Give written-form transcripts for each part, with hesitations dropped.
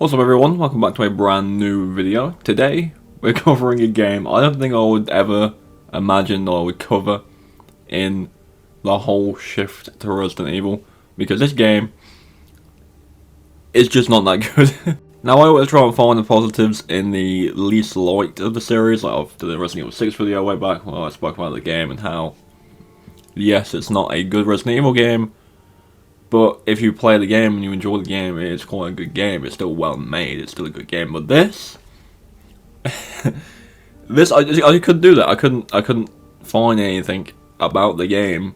What's up everyone, welcome back to a brand new video. Today, we're covering a game I don't think I would ever imagine or I would cover in the whole shift to Resident Evil, because this game is just not that good. Now I always try and find the positives in the least liked of the series, like of the Resident Evil 6 video way back where I spoke about the game and how, yes, it's not a good Resident Evil game, but if you play the game and you enjoy the game, it's quite a good game. It's still well made. It's still a good game. But this, I couldn't do that. I couldn't find anything about the game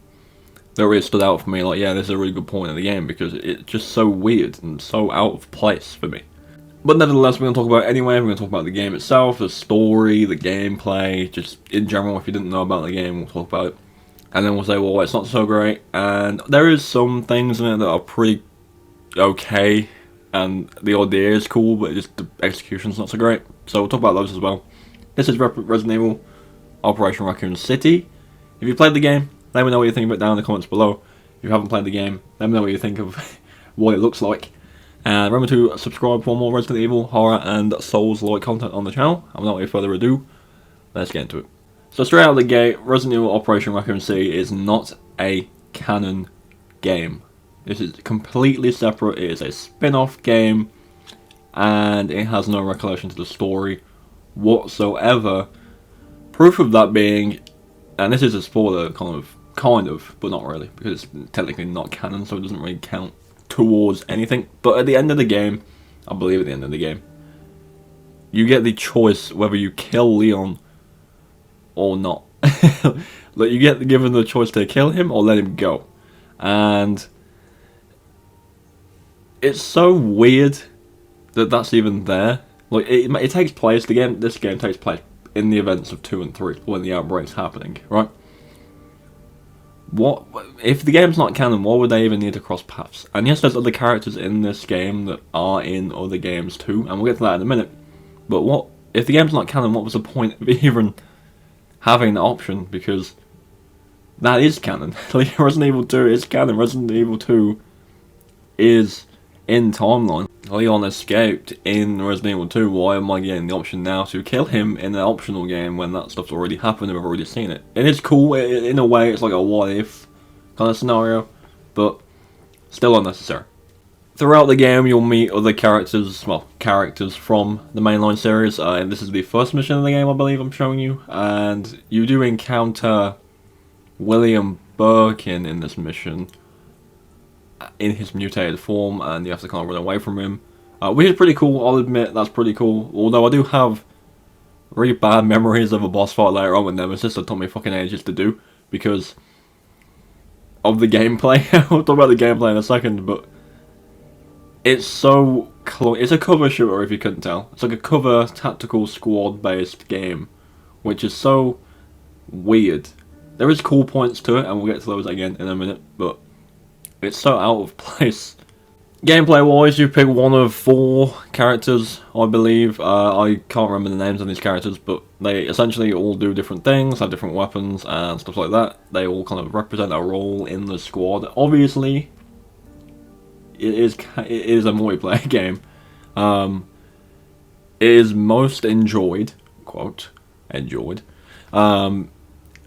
that really stood out for me. Like, yeah, this is a really good point in the game because it's just so weird and so out of place for me. But nevertheless, we're gonna talk about it anyway. We're gonna talk about the game itself, the story, the gameplay, just in general. If you didn't know about the game, we'll talk about it. And then we'll say, well, it's not so great, and there is some things in it that are pretty okay, and the idea is cool, but just the execution's not so great. So we'll talk about those as well. This is Resident Evil Operation Raccoon City. If you played the game, let me know what you think of it down in the comments below. If you haven't played the game, let me know what you think of what it looks like. And remember to subscribe for more Resident Evil, horror, and Souls-like content on the channel. And without any further ado, let's get into it. So straight out of the gate, Resident Evil Operation Raccoon City is not a canon game. This is completely separate. It is a spin-off game, and it has no recollection to the story whatsoever. Proof of that being, and this is a spoiler, kind of, but not really, because it's technically not canon, so it doesn't really count towards anything. But at the end of the game, I believe at the end of the game, you get the choice whether you kill Leon or not. Like, you get given the choice to kill him or let him go. And it's so weird that that's even there. Like, it takes place, this game takes place in the events of 2 and 3, when the outbreak's happening, right? What if the game's not canon, why would they even need to cross paths? And yes, there's other characters in this game that are in other games too, and we'll get to that in a minute. But what if the game's not canon, what was the point of even having the option? Because that is canon. Like, Resident Evil 2 is canon. Resident Evil 2 is in timeline. Leon escaped in Resident Evil 2. Why am I getting the option now to kill him in an optional game when that stuff's already happened and I've already seen it? It is cool. In a way, it's like a what if kind of scenario, but still unnecessary. Throughout the game, you'll meet other characters, well, characters from the mainline series, and this is the first mission of the game, I believe I'm showing you, and you do encounter William Birkin in this mission, in his mutated form, and you have to kind of run away from him, which is pretty cool. I'll admit that's pretty cool, although I do have really bad memories of a boss fight later on with Nemesis that took me fucking ages to do, because of the gameplay. I'll talk about the gameplay in a second, but it's so close. It's a cover shooter, if you couldn't tell. It's like a cover tactical squad based game, which is so weird. There is cool points to it, and we'll get to those again in a minute, but it's so out of place. Gameplay wise, you pick one of 4 characters, I believe. I can't remember the names of these characters, but they essentially all do different things, have different weapons and stuff like that. They all kind of represent a role in the squad. Obviously, it is a multiplayer game. It is most enjoyed, quote, enjoyed,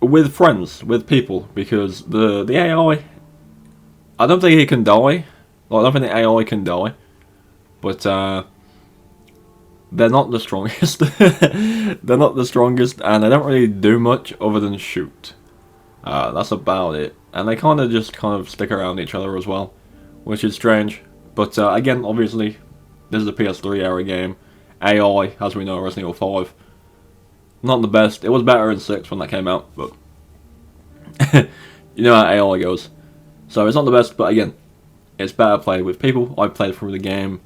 with friends, with people, because the AI, I don't think he can die. Well, I don't think the AI can die, but they're not the strongest. They're not the strongest, and they don't really do much other than shoot. That's about it. And they kind of stick around each other as well, which is strange. But again, obviously, this is a PS3 era game. AI, as we know, Resident Evil 5, not the best. It was better in 6 when that came out, but you know how AI goes. So it's not the best, but again, it's better played with people. I played through the game,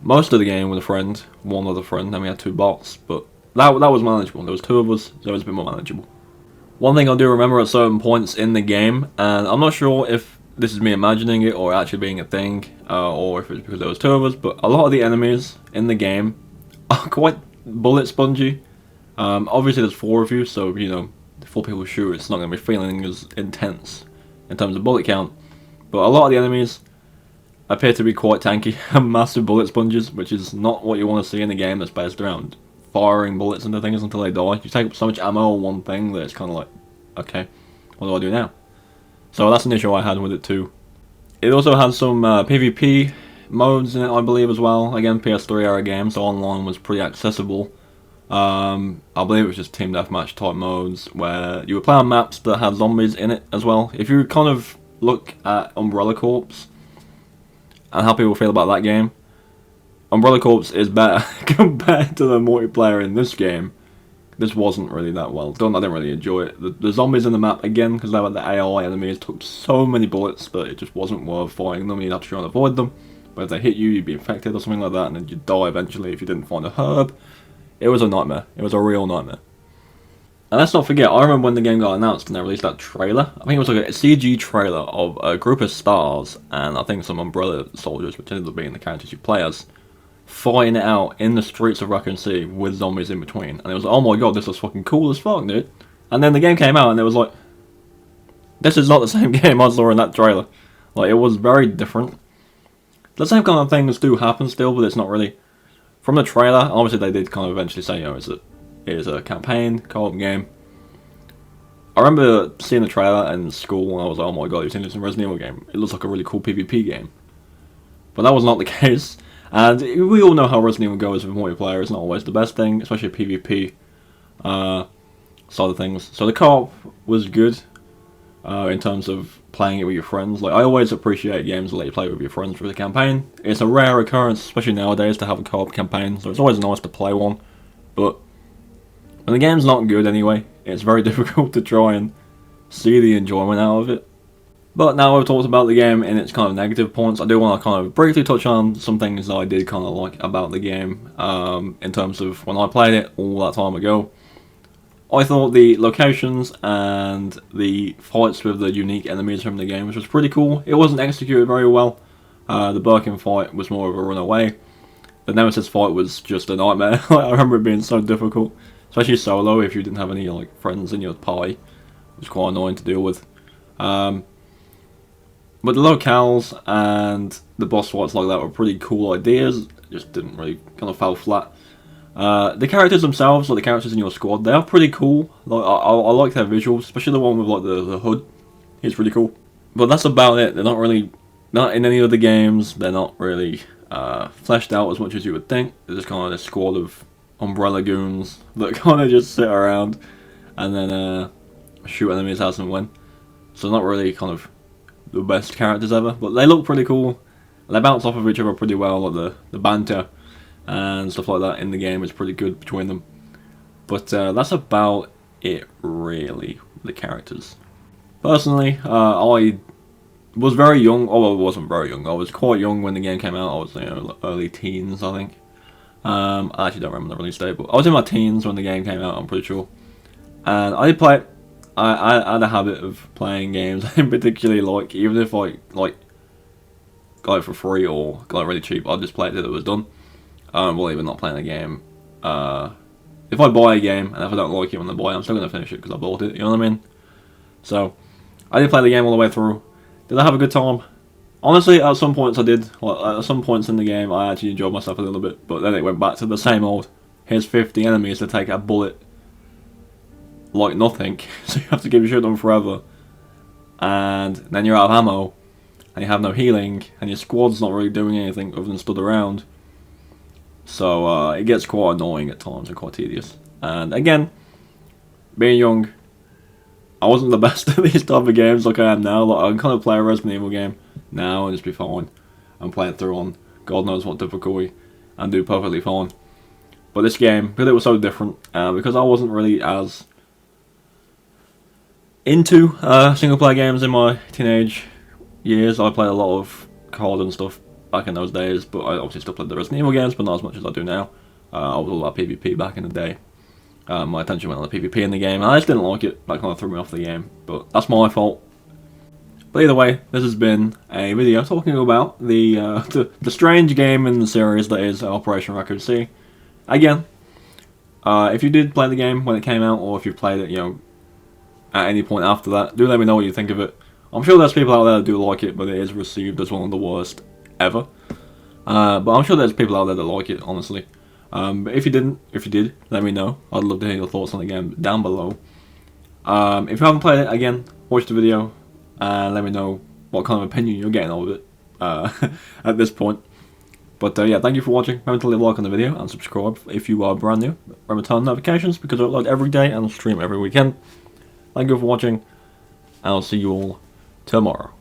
most of the game with a friend, one other friend, and we had 2 bots, but that was manageable. There was 2 of us, so it was a bit more manageable. One thing I do remember at certain points in the game, and I'm not sure if this is me imagining it or actually being a thing, or if it's because there was 2 of us, but a lot of the enemies in the game are quite bullet spongy. Obviously there's 4 of you, so, you know, 4 people shoot, it's not going to be feeling as intense in terms of bullet count. But a lot of the enemies appear to be quite tanky and massive bullet sponges, which is not what you want to see in a game that's based around firing bullets into things until they die. You take up so much ammo on one thing that it's kind of like, okay, what do I do now? So that's an issue I had with it too. It also had some PvP modes in it, I believe, as well. Again, PS3 era game, so online was pretty accessible. I believe it was just team deathmatch type modes where you would play on maps that had zombies in it as well. If you kind of look at Umbrella Corps and how people feel about that game, Umbrella Corps is better compared to the multiplayer in this game. This wasn't really that well done. I didn't really enjoy it. The zombies in the map, again, because they were the AI enemies, took so many bullets that it just wasn't worth fighting them. You'd have to try and avoid them. But if they hit you, you'd be infected or something like that, and then you'd die eventually if you didn't find a herb. It was a nightmare. It was a real nightmare. And let's not forget, I remember when the game got announced and they released that trailer. I think it was like a CG trailer of a group of stars and I think some Umbrella soldiers, which ended up being the characters you play as, fighting it out in the streets of Raccoon City with zombies in between. And it was like, oh my god, this was fucking cool as fuck, dude. And then the game came out and it was like, this is not the same game I saw in that trailer. Like, it was very different. The same kind of things do happen still, but it's not really. From the trailer, obviously they did kind of eventually say, you know, it is a campaign, co-op game. I remember seeing the trailer in school and I was like, oh my god, you've seen this in Resident Evil game. It looks like a really cool PvP game. But that was not the case. And we all know how Resident Evil goes with multiplayer. It's not always the best thing, especially PvP side of things. So the co-op was good in terms of playing it with your friends. Like, I always appreciate games that let you play with your friends for the campaign. It's a rare occurrence, especially nowadays, to have a co-op campaign. So it's always nice to play one. But when the game's not good anyway, it's very difficult to try and see the enjoyment out of it. But now we've talked about the game in its kind of negative points, I do want to kind of briefly touch on some things that I did kind of like about the game, in terms of when I played it all that time ago. I thought the locations and the fights with the unique enemies from the game, which was pretty cool. It wasn't executed very well. The Birkin fight was more of a runaway. The Nemesis fight was just a nightmare. I remember it being so difficult, especially solo if you didn't have any like friends in your party. It was quite annoying to deal with. But the locales and the boss fights like that were pretty cool ideas. It just didn't really, kind of fell flat. The characters themselves, like the characters in your squad, they are pretty cool. Like I like their visuals, especially the one with like the hood. He's pretty cool. But that's about it. They're not really, not in any of the games. They're not really fleshed out as much as you would think. They're just kind of a squad of umbrella goons that kind of just sit around and then shoot enemies as and when. So not really kind of the best characters ever, but they look pretty cool. They bounce off of each other pretty well, like the banter and stuff like that in the game is pretty good between them. But that's about it really, the characters. Personally, I was very young. Oh, I wasn't very young. I was quite young when the game came out. I was, you know, early teens, I think. I actually don't remember the release date, but I was in my teens when the game came out, I'm pretty sure. And I did play it. I had a habit of playing games I didn't particularly like, even if I got it for free or got it really cheap, I'd just play it till it was done. I don't believe in not playing a game. If I buy a game and if I don't like it when I buy it, I'm still going to finish it because I bought it, you know what I mean? So, I did play the game all the way through. Did I have a good time? Honestly, at some points I did. Like, at some points in the game I actually enjoyed myself a little bit, but then it went back to the same old, here's 50 enemies to take a bullet like nothing, so you have to keep your shit on forever, and then you're out of ammo, and you have no healing, and your squad's not really doing anything other than stood around. So it gets quite annoying at times and quite tedious. And again, being young, I wasn't the best at these type of games like I am now. Like, I can kind of play a Resident Evil game now and just be fine and play it through on God knows what difficulty and do perfectly fine. But this game, because it was so different, because I wasn't really as into single player games in my teenage years. I played a lot of COD and stuff back in those days, but I obviously still played the Resident Evil games, but not as much as I do now. I was all about PvP back in the day. My attention went on the PvP in the game, and I just didn't like it. That kind of threw me off the game, but that's my fault. But either way, this has been a video talking about the strange game in the series that is Operation Raccoon City. Again, if you did play the game when it came out, or if you played it, you know, at any point after that, do let me know what you think of it. I'm sure there's people out there that do like it, but it is received as one of the worst ever. But I'm sure there's people out there that like it, honestly. But if you did, let me know. I'd love to hear your thoughts on the game down below. If you haven't played it, again, watch the video and let me know what kind of opinion you're getting of it at this point. But yeah, thank you for watching. Remember to leave a like on the video and subscribe if you are brand new. Remember to turn on notifications because I upload every day and I'll stream every weekend. Thank you for watching, and I'll see you all tomorrow.